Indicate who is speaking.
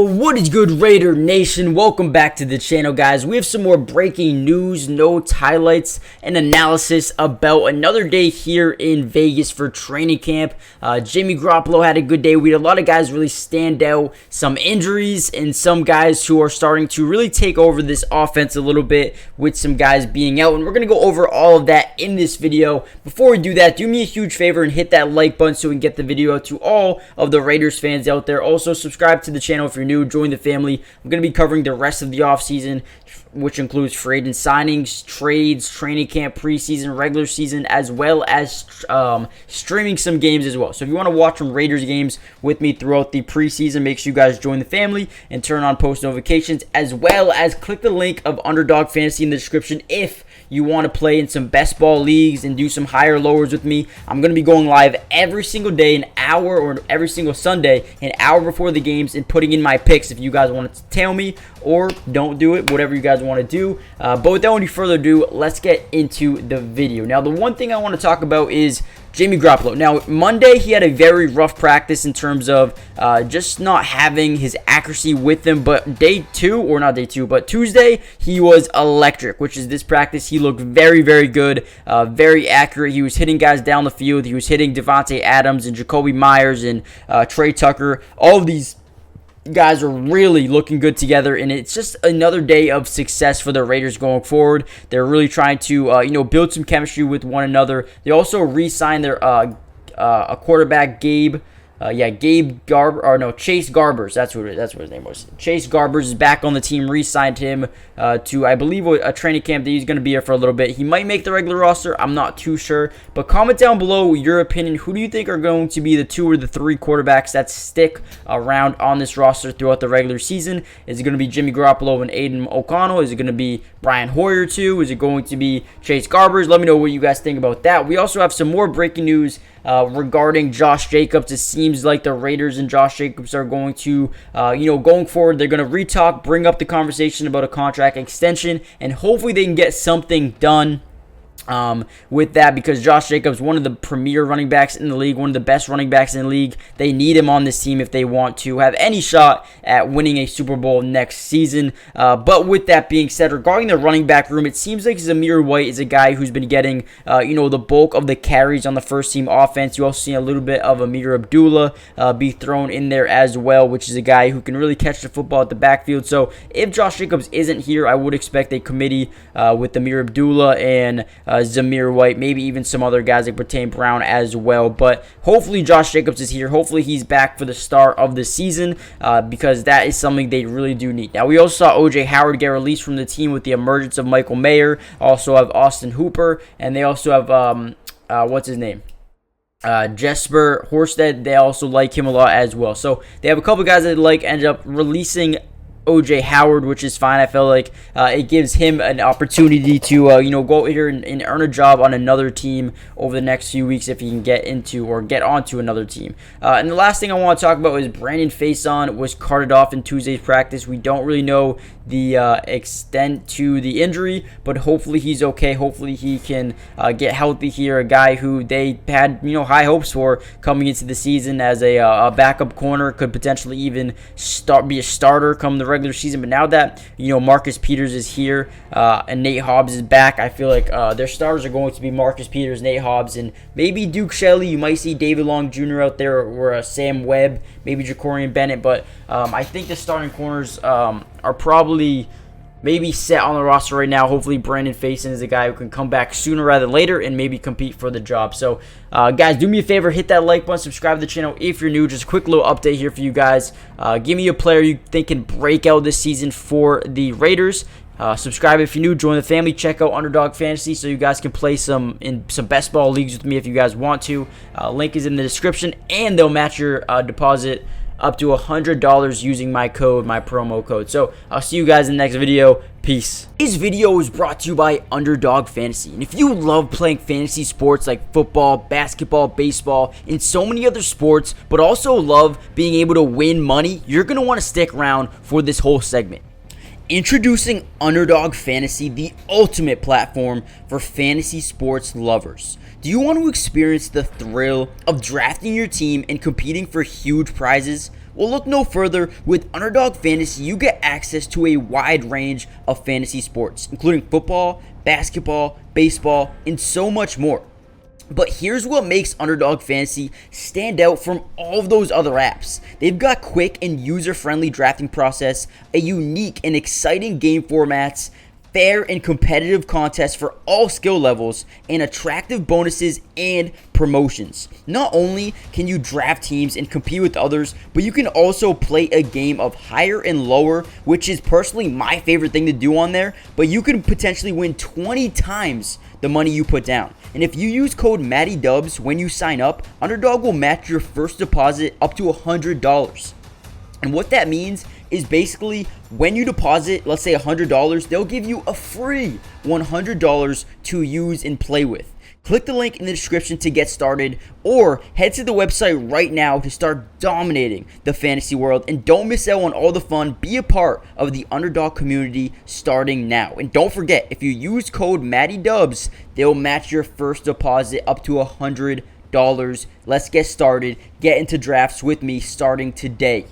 Speaker 1: What is good, Raider Nation? Welcome back to the channel, guys. We have some more breaking news, notes, highlights, and analysis about another day here in Vegas for training camp. Jimmy Garoppolo had a good day. We had a lot of guys really stand out, some injuries, and some guys who are starting to really take over this offense a little bit with some guys being out. And we're going to go over all of that in this video. Before we do that, do me a huge favor and hit that like button so we can get the video out to all of the Raiders fans out there. Also, subscribe to the channel if you're new. Join the family. I'm going to be covering the rest of the offseason, which includes free agent signings, trades, training camp, preseason, regular season, as well as streaming some games as well. So if you want to watch some Raiders games with me throughout the preseason, make sure you guys join the family and turn on post notifications, as well as click the link of Underdog Fantasy in the description if you want to play in some best ball leagues and do some higher lowers with me. I'm going to be going live every single day, an hour, or every single Sunday, an hour before the games, and putting in my picks if you guys want to tell me, or don't do it, whatever you guys want to do. But without any further ado, let's get into the video. Now, the one thing I want to talk about is Jimmy Garoppolo. Now, Monday, he had a very rough practice in terms of just not having his accuracy with him. But Tuesday, he was electric, which is this practice. He looked very, very good, very accurate. He was hitting guys down the field. He was hitting Devontae Adams and Jacoby Myers and Trey Tucker. All of these guys are really looking good together, and it's just another day of success for the Raiders going forward. They're really trying to build some chemistry with one another. They also re-signed their a quarterback, Chase Garbers. That's what his name was. Chase Garbers is back on the team. Re-signed him to, I believe, a training camp that he's going to be here for a little bit. He might make the regular roster. I'm not too sure. But comment down below your opinion. Who do you think are going to be the 2 or the 3 quarterbacks that stick around on this roster throughout the regular season? Is it going to be Jimmy Garoppolo and Aiden O'Connell? Is it going to be Brian Hoyer too? Is it going to be Chase Garbers? Let me know what you guys think about that. We also have some more breaking news regarding Josh Jacobs. It seems like the Raiders and Josh Jacobs are going to, going forward, they're going to re-talk, bring up the conversation about a contract extension, and hopefully they can get something done with that, because Josh Jacobs, one of the premier running backs in the league, one of the best running backs in the league. They need him on this team if they want to have any shot at winning a Super Bowl next season. But with that being said, regarding the running back room, it seems like Zamir White is a guy who's been getting, the bulk of the carries on the first team offense. You also see a little bit of Ameer Abdullah be thrown in there as well, which is a guy who can really catch the football at the backfield. So if Josh Jacobs isn't here, I would expect a committee with Ameer Abdullah and Zamir White, maybe even some other guys like Bertain Brown as well. But hopefully Josh Jacobs is here. Hopefully he's back for the start of the season, because that is something they really do need. Now, we also saw O.J. Howard get released from the team with the emergence of Michael Mayer. Also have Austin Hooper, and they also have Jesper Horsted. They also like him a lot as well. So they have a couple guys that ended up releasing O.J. Howard, which is fine. I feel like it gives him an opportunity to go out here and earn a job on another team over the next few weeks if he can get onto another team. And the last thing I want to talk about is Brandon Facyson was carted off in Tuesday's practice. We don't really know the extent to the injury, but hopefully he's okay. Hopefully he can get healthy here. A guy who they had high hopes for coming into the season as a backup corner, could potentially even be a starter come the regular season. But now that Marcus Peters is here and Nate Hobbs is back, I feel like their starters are going to be Marcus Peters, Nate Hobbs, and maybe Duke Shelley. You might see David Long Jr. out there, or Sam Webb, maybe Jacorian Bennett. But I think the starting corners are probably maybe set on the roster right now. Hopefully Brandon Facyson is a guy who can come back sooner rather than later and maybe compete for the job. So guys, do me a favor, hit that like button, subscribe to the channel if you're new. Just a quick little update here for you guys. Give me a player you think can break out this season for the Raiders. Subscribe if you're new, join the family, check out Underdog Fantasy so you guys can play in some best ball leagues with me if you guys want to. Link is in the description, and they'll match your deposit up to $100 using my promo code. So I'll see you guys in the next video. Peace. This video is brought to you by Underdog Fantasy. And if you love playing fantasy sports like football, basketball, baseball, and so many other sports, but also love being able to win money, you're going to want to stick around for this whole segment. Introducing Underdog Fantasy, the ultimate platform for fantasy sports lovers. Do you want to experience the thrill of drafting your team and competing for huge prizes? Well, look no further. With Underdog Fantasy, you get access to a wide range of fantasy sports, including football, basketball, baseball, and so much more. But here's what makes Underdog Fantasy stand out from all of those other apps. They've got quick and user-friendly drafting process, a unique and exciting game formats, fair and competitive contests for all skill levels, and attractive bonuses and promotions. Not only can you draft teams and compete with others, but you can also play a game of higher and lower, which is personally my favorite thing to do on there, but you can potentially win 20 times the money you put down. And if you use code MattyDubs when you sign up, Underdog will match your first deposit up to $100. And what that means is basically when you deposit, let's say $100, they'll give you a free $100 to use and play with. Click the link in the description to get started, or head to the website right now to start dominating the fantasy world. And don't miss out on all the fun. Be a part of the Underdog community starting now. And don't forget, if you use code MattyDubs, they'll match your first deposit up to $100. Let's get started. Get into drafts with me starting today.